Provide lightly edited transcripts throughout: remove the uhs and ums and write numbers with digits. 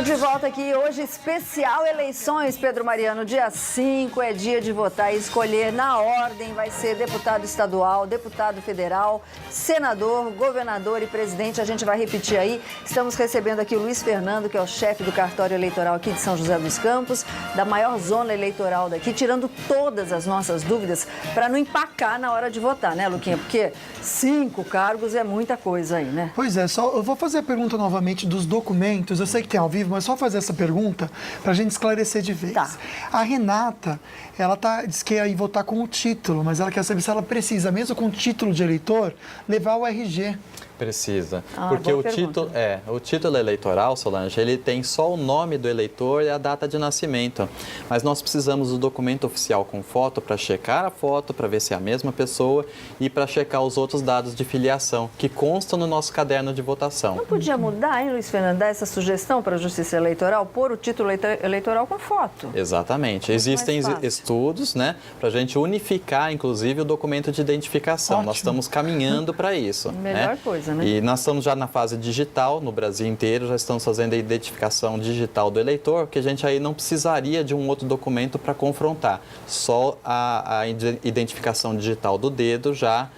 Estamos de volta aqui hoje, especial eleições, Pedro Mariano. Dia 5 é dia de votar e escolher na ordem. Vai ser deputado estadual, deputado federal, senador, governador e presidente. A gente vai repetir aí. Estamos recebendo aqui o Luiz Fernando, que é o chefe do cartório eleitoral aqui de São José dos Campos, da maior zona eleitoral daqui, tirando todas as nossas dúvidas para não empacar na hora de votar, né, Luquinha? Porque 5 cargos é muita coisa aí, né? Pois é, eu vou fazer a pergunta novamente dos documentos. Eu sei que tem ao vivo, mas só fazer essa pergunta para a gente esclarecer de vez. Tá. A Renata, ela diz que ia ir votar com o título, mas ela quer saber se ela precisa, mesmo com o título de eleitor, levar o RG. Precisa, porque o título eleitoral, Solange, ele tem só o nome do eleitor e a data de nascimento. Mas nós precisamos do documento oficial com foto para checar a foto, para ver se é a mesma pessoa e para checar os outros dados de filiação que constam no nosso caderno de votação. Não podia mudar, hein, Luiz Fernando, dar essa sugestão para a Justiça Eleitoral, pôr o título eleitoral com foto? Exatamente. Existem estudos, né, para a gente unificar, inclusive, o documento de identificação. Ótimo. Nós estamos caminhando para isso. Melhor coisa. Né? E nós estamos já na fase digital, no Brasil inteiro, já estamos fazendo a identificação digital do eleitor, que a gente aí não precisaria de um outro documento para confrontar. Só a identificação digital do dedo já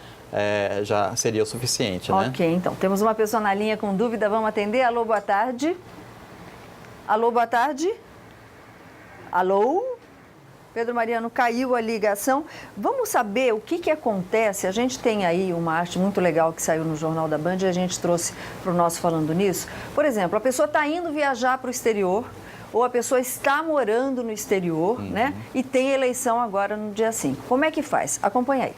seria o suficiente, né? Ok, então, temos uma pessoa na linha com dúvida, vamos atender. Alô, boa tarde. Alô, boa tarde. Alô? Pedro Mariano, caiu a ligação. Vamos saber o que acontece. A gente tem aí uma arte muito legal que saiu no Jornal da Band e a gente trouxe para o nosso Falando Nisso. Por exemplo, a pessoa está indo viajar para o exterior ou a pessoa está morando no exterior, né? E tem eleição agora no dia 5. Como é que faz? Acompanha aí.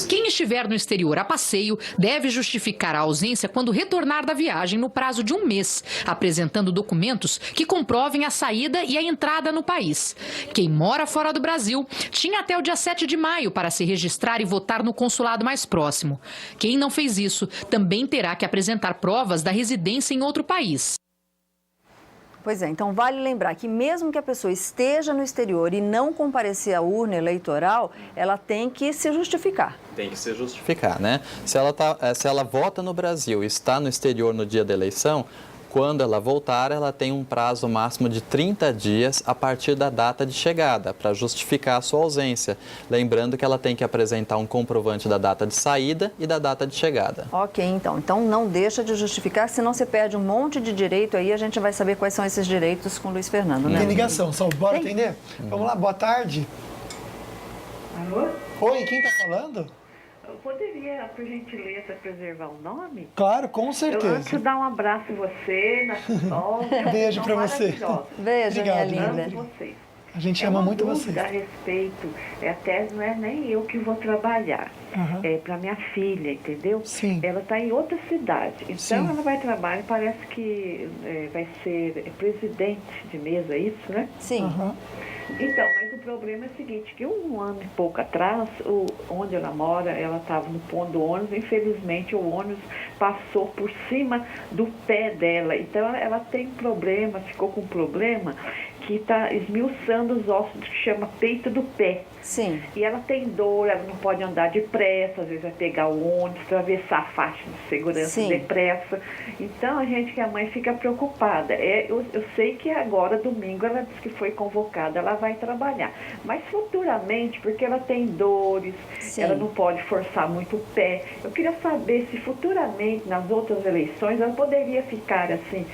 Quem estiver no exterior a passeio deve justificar a ausência quando retornar da viagem no prazo de 1 mês, apresentando documentos que comprovem a saída e a entrada no país. Quem mora fora do Brasil tinha até o dia 7 de maio para se registrar e votar no consulado mais próximo. Quem não fez isso também terá que apresentar provas da residência em outro país. Pois é, então vale lembrar que mesmo que a pessoa esteja no exterior e não comparecer à urna eleitoral, ela tem que se justificar. Tem que se justificar, né? Se ela vota no Brasil e está no exterior no dia da eleição, quando ela voltar, ela tem um prazo máximo de 30 dias a partir da data de chegada, para justificar a sua ausência. Lembrando que ela tem que apresentar um comprovante da data de saída e da data de chegada. Ok, então não deixa de justificar, senão você perde um monte de direito aí, a gente vai saber quais são esses direitos com o Luiz Fernando, né? Tem ligação, só bora atender? Vamos lá, boa tarde. Alô? Oi, quem está falando? Eu poderia, por gentileza, preservar o nome? Claro, com Eu certeza. antes dar um abraço em você, na Sol. Beijo pra você. Beijo, minha Obrigado, linda. Amo vocês. A gente ama muito uma vocês. dúvida a respeito, até não é nem eu que vou trabalhar, é para minha filha, entendeu? Sim. Ela está em outra cidade, então Sim. ela vai trabalhar, parece que vai ser presidente de mesa, isso, né? Sim. Então, mas o problema é o seguinte, que 1 ano e pouco atrás, onde ela mora, ela estava no ponto do ônibus, infelizmente o ônibus passou por cima do pé dela, então ela tem um problema, ficou com um problema que está esmiuçando os ossos que chama peito do pé. Sim. E ela tem dor, ela não pode andar depressa, às vezes vai pegar o ônibus, atravessar a faixa de segurança Sim. depressa. Então a gente, que a mãe fica preocupada. Eu sei que agora, domingo, ela disse que foi convocada, ela vai trabalhar. Mas futuramente, porque ela tem dores, Sim. ela não pode forçar muito o pé. Eu queria saber se futuramente, nas outras eleições, ela poderia ficar assim,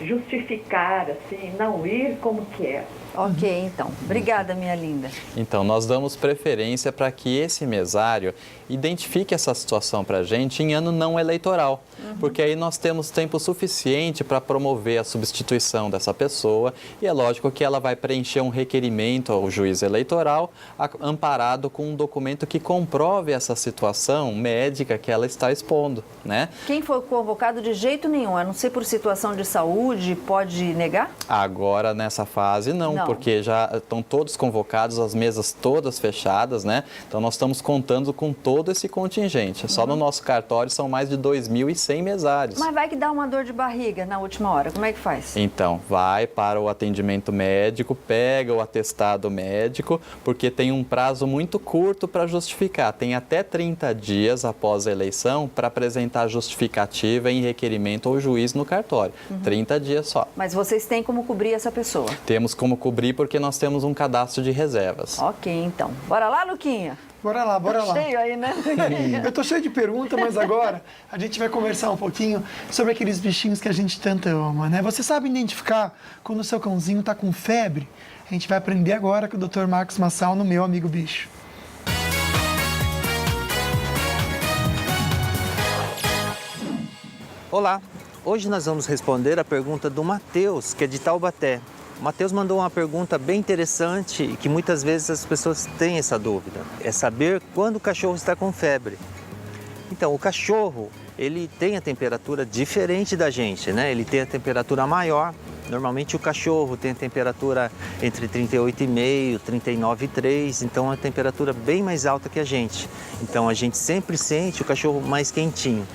justificar, assim, não ir como que é. Ok, então. Obrigada, minha linda. Então, nós damos preferência para que esse mesário identifique essa situação para a gente em ano não eleitoral, porque aí nós temos tempo suficiente para promover a substituição dessa pessoa e é lógico que ela vai preencher um requerimento ao juiz eleitoral amparado com um documento que comprove essa situação médica que ela está expondo, né? Quem for convocado de jeito nenhum, a não ser por situação de saúde, pode negar? Agora, nessa fase, não, porque já estão todos convocados, as mesas todas fechadas, né? Então, nós estamos contando com todo esse contingente. Só no nosso cartório são mais de 2.100 mesários. Mas vai que dá uma dor de barriga na última hora, como é que faz? Então, vai para o atendimento médico, pega o atestado médico, porque tem um prazo muito curto para justificar. Tem até 30 dias após a eleição para apresentar justificativa em requerimento ao juiz no no cartório. 30 dias só. Mas vocês têm como cobrir essa pessoa? Temos como cobrir porque nós temos um cadastro de reservas. Ok, então. Bora lá, Luquinha? Bora lá, bora lá. Cheio aí, né? Eu tô cheio de perguntas, mas agora a gente vai conversar um pouquinho sobre aqueles bichinhos que a gente tanto ama, né? Você sabe identificar quando o seu cãozinho tá com febre? A gente vai aprender agora com o Dr. Marcos Massal no Meu Amigo Bicho. Olá, hoje nós vamos responder a pergunta do Matheus, que é de Taubaté. O Matheus mandou uma pergunta bem interessante e que muitas vezes as pessoas têm essa dúvida. É saber quando o cachorro está com febre. Então, o cachorro, ele tem a temperatura diferente da gente, né? Ele tem a temperatura maior. Normalmente o cachorro tem a temperatura entre 38,5 e 39,3, então é uma temperatura bem mais alta que a gente. Então a gente sempre sente o cachorro mais quentinho.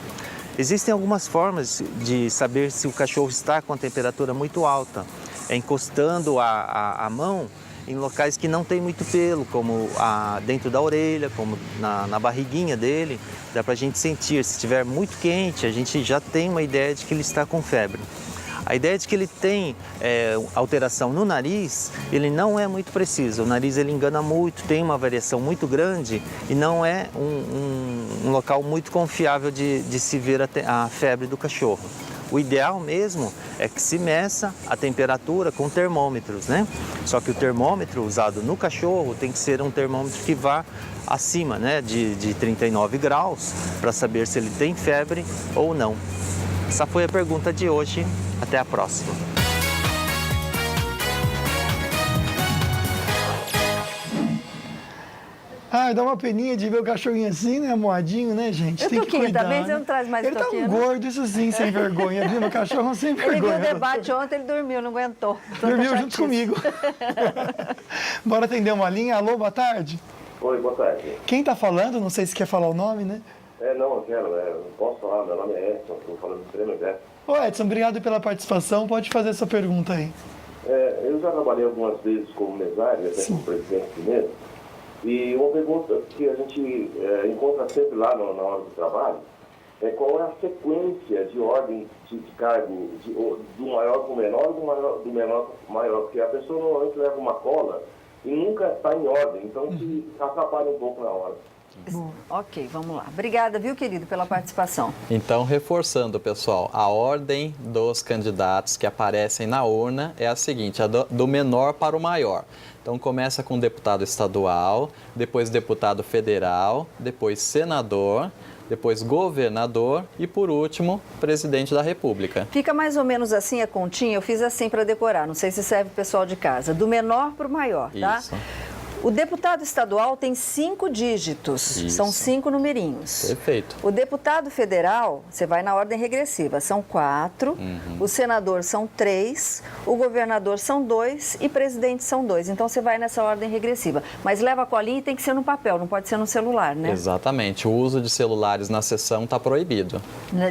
Existem algumas formas de saber se o cachorro está com a temperatura muito alta. É encostando a mão em locais que não tem muito pelo, como dentro da orelha, como na barriguinha dele. Dá para a gente sentir. Se estiver muito quente, a gente já tem uma ideia de que ele está com febre. A ideia de que ele tem alteração no nariz, ele não é muito preciso. O nariz ele engana muito, tem uma variação muito grande e não é um local muito confiável de se ver a febre do cachorro. O ideal mesmo é que se meça a temperatura com termômetros, né? Só que o termômetro usado no cachorro tem que ser um termômetro que vá acima, né, de 39 graus, para saber se ele tem febre ou não. Essa foi a pergunta de hoje. Até a próxima. Ai, dá uma peninha de ver o cachorrinho assim, né? Moadinho, né, gente? Tem que cuidar, também, né? você não traz mais Ele tá Toquinho, um não? gordo, isso sim, sem vergonha, viu? Meu cachorro sem vergonha. Ele viu o debate ontem, ele dormiu, não aguentou. Dormiu junto comigo. Bora atender uma linha. Alô, boa tarde. Oi, boa tarde. Quem tá falando? Não sei se quer falar o nome, né? Não, eu quero, não posso falar, meu nome é Edson, estou falando do Tremor Edson. Ô, Edson, obrigado pela participação. Pode fazer essa pergunta aí. Eu já trabalhei algumas vezes como mesário, até como presidente primeiro, e uma pergunta que a gente encontra sempre lá na hora do trabalho é qual é a sequência de ordem de cargo do maior para o menor e do menor para o maior, porque a pessoa normalmente leva uma cola e nunca está em ordem, então se atrapalha um pouco na hora. Bom, ok, vamos lá. Obrigada, viu, querido, pela participação. Então, reforçando, pessoal, a ordem dos candidatos que aparecem na urna é a seguinte, do menor para o maior. Então, começa com deputado estadual, depois deputado federal, depois senador, depois governador e, por último, presidente da República. Fica mais ou menos assim a continha, eu fiz assim para decorar, não sei se serve o pessoal de casa. Do menor para o maior, tá? Isso. O deputado estadual tem 5 dígitos, Isso. são 5 numerinhos. Perfeito. O deputado federal, você vai na ordem regressiva, são 4, o senador são 3, o governador são 2 e presidente são 2. Então você vai nessa ordem regressiva. Mas leva a colinha e tem que ser no papel, não pode ser no celular, né? Exatamente. O uso de celulares na sessão está proibido.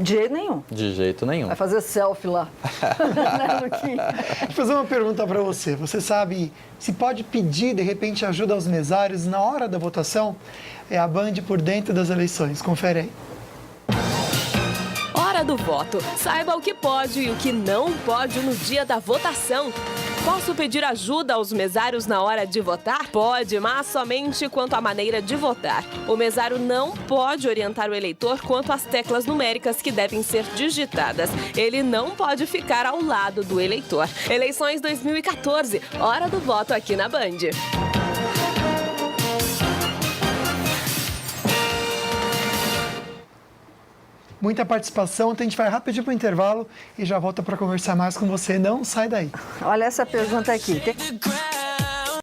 De jeito nenhum. De jeito nenhum. Vai fazer selfie lá. Né, Luquinha? Deixa eu fazer uma pergunta para você. Você sabe se pode pedir, de repente, ajuda aos mesários na hora da votação? É a Band por dentro das eleições. Confere aí. Hora do voto. Saiba o que pode e o que não pode no dia da votação. Posso pedir ajuda aos mesários na hora de votar? Pode, mas somente quanto à maneira de votar. O mesário não pode orientar o eleitor quanto às teclas numéricas que devem ser digitadas. Ele não pode ficar ao lado do eleitor. Eleições 2014, hora do voto aqui na Band. Muita participação, então a gente vai rapidinho para o intervalo e já volta para conversar mais com você. Não sai daí. Olha essa pergunta aqui.